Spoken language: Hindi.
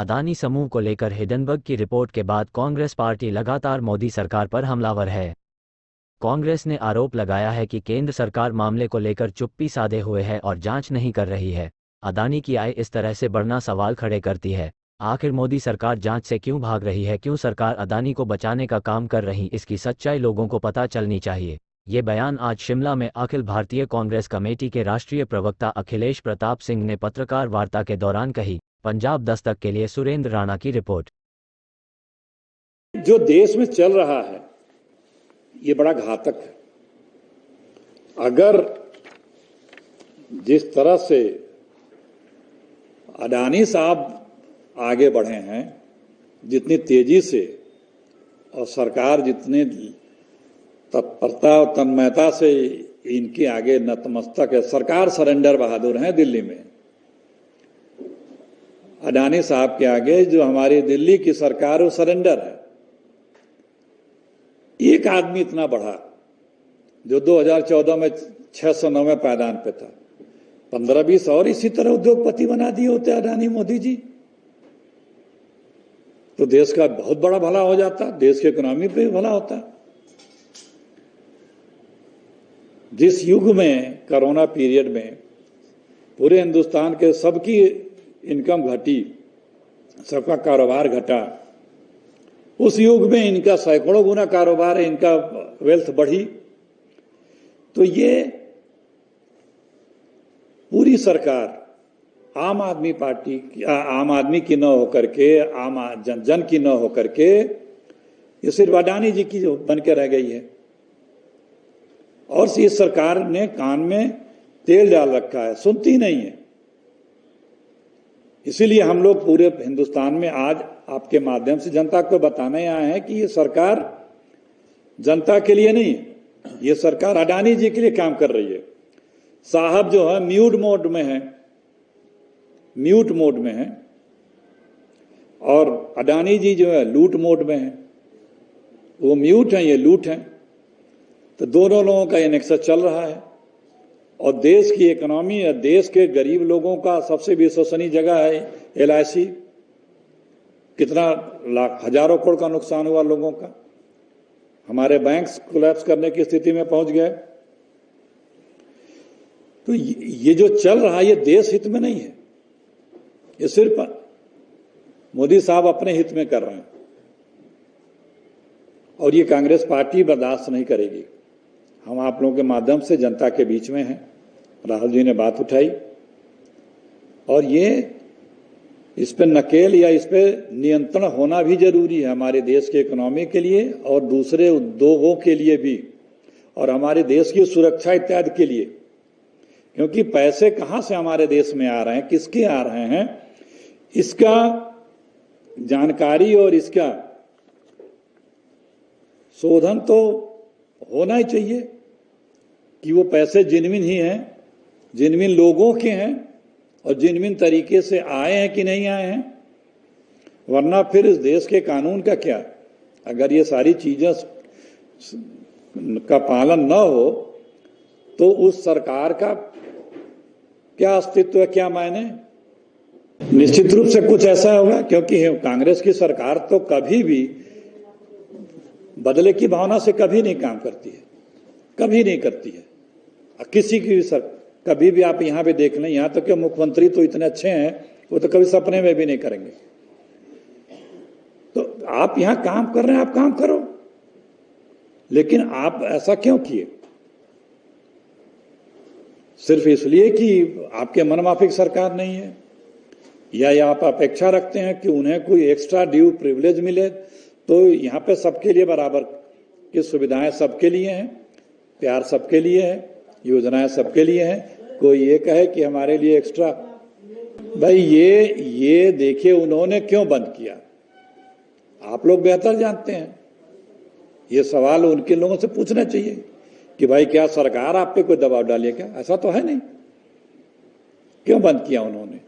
अदानी समूह को लेकर हिडनबर्ग की रिपोर्ट के बाद कांग्रेस पार्टी लगातार मोदी सरकार पर हमलावर है। कांग्रेस ने आरोप लगाया है कि केंद्र सरकार मामले को लेकर चुप्पी साधे हुए है और जांच नहीं कर रही है। अदानी की आय इस तरह से बढ़ना सवाल खड़े करती है। आखिर मोदी सरकार जांच से क्यों भाग रही है? क्यों सरकार अदानी को बचाने का काम कर रही? इसकी सच्चाई लोगों को पता चलनी चाहिए। ये बयान आज शिमला में अखिल भारतीय कांग्रेस कमेटी के राष्ट्रीय प्रवक्ता अखिलेश प्रताप सिंह ने पत्रकार वार्ता के दौरान कही। पंजाब दस्तक के लिए सुरेंद्र राणा की रिपोर्ट। जो देश में चल रहा है ये बड़ा घातक है। अगर जिस तरह से अडानी साहब आगे बढ़े हैं, जितनी तेजी से, और सरकार जितनी तत्परता और तन्मयता से इनके आगे नतमस्तक है। सरकार सरेंडर बहादुर है दिल्ली में। अडानी साहब के आगे जो हमारी दिल्ली की सरकार वो सरेंडर है। एक आदमी इतना बढ़ा जो 2014 में 609वें पायदान पे था, 15-20 और इसी तरह उद्योगपति बना दिए होते अडानी मोदी जी, तो देश का बहुत बड़ा भला हो जाता, देश की इकोनॉमी पे भी भला होता। जिस युग में कोरोना पीरियड में पूरे हिंदुस्तान के सबकी इनकम घटी, सबका कारोबार घटा, उस युग में इनका सैकड़ों गुना कारोबार है, इनका वेल्थ बढ़ी। तो ये पूरी सरकार आम आदमी पार्टी की, आम आदमी की न होकर के, आम जन की न होकर के, ये सिर्फ अडानी जी की जो बन के रह गई है। और इस सरकार ने कान में तेल डाल रखा है, सुनती नहीं है। इसीलिए हम लोग पूरे हिंदुस्तान में आज आपके माध्यम से जनता को बताने आए हैं कि ये सरकार जनता के लिए नहीं है, ये सरकार अडानी जी के लिए काम कर रही है। साहब जो है म्यूट मोड में है, और अडानी जी जो है लूट मोड में है। वो म्यूट है, ये लूट है। तो दोनों लोगों का ये नेक्सस चल रहा है। और देश की इकोनॉमी या देश के गरीब लोगों का सबसे विश्वसनीय जगह है LIC। कितना लाख हजारों करोड़ का नुकसान हुआ लोगों का। हमारे बैंक्स कोलैप्स करने की स्थिति में पहुंच गए। तो ये जो चल रहा है ये देश हित में नहीं है, ये सिर्फ मोदी साहब अपने हित में कर रहे हैं। और ये कांग्रेस पार्टी बर्दाश्त नहीं करेगी। हम आप लोगों के माध्यम से जनता के बीच में हैं। राहुल जी ने बात उठाई और ये इस पे नकेल या इस पे नियंत्रण होना भी जरूरी है हमारे देश के इकोनॉमी के लिए और दूसरे उद्योगों के लिए भी, और हमारे देश की सुरक्षा इत्यादि के लिए। क्योंकि पैसे कहां से हमारे देश में आ रहे हैं, किसके आ रहे हैं, इसका जानकारी और इसका शोधन तो होना ही चाहिए कि वो पैसे जेन्युइन ही हैं, जेन्युइन लोगों के हैं और जेन्युइन तरीके से आए हैं कि नहीं आए हैं। वरना फिर इस देश के कानून का क्या? अगर ये सारी चीजें का पालन न हो तो उस सरकार का क्या अस्तित्व है, क्या मायने? निश्चित रूप से कुछ ऐसा होगा, क्योंकि कांग्रेस की सरकार तो कभी भी बदले की भावना से कभी नहीं काम करती है, कभी नहीं करती है। किसी की भी कभी भी आप यहां पे देख लें, यहां तक कि मुख्यमंत्री तो इतने अच्छे हैं, वो तो कभी सपने में भी नहीं करेंगे। तो आप यहां काम कर रहे हैं, आप काम करो, लेकिन आप ऐसा क्यों किए? सिर्फ इसलिए कि आपके मनमाफिक सरकार नहीं है, या आप अपेक्षा रखते हैं कि उन्हें कोई एक्स्ट्रा ड्यू प्रिविलेज मिले? तो यहाँ पे सबके लिए बराबर की सुविधाएं सबके लिए हैं, प्यार सबके लिए है, योजनाएं सबके लिए हैं। कोई ये कहे कि हमारे लिए एक्स्ट्रा, भाई ये देखिए उन्होंने क्यों बंद किया, आप लोग बेहतर जानते हैं। ये सवाल उनके लोगों से पूछना चाहिए कि भाई क्या सरकार आप पे कोई दबाव डालिए क्या? ऐसा तो है नहीं, क्यों बंद किया उन्होंने?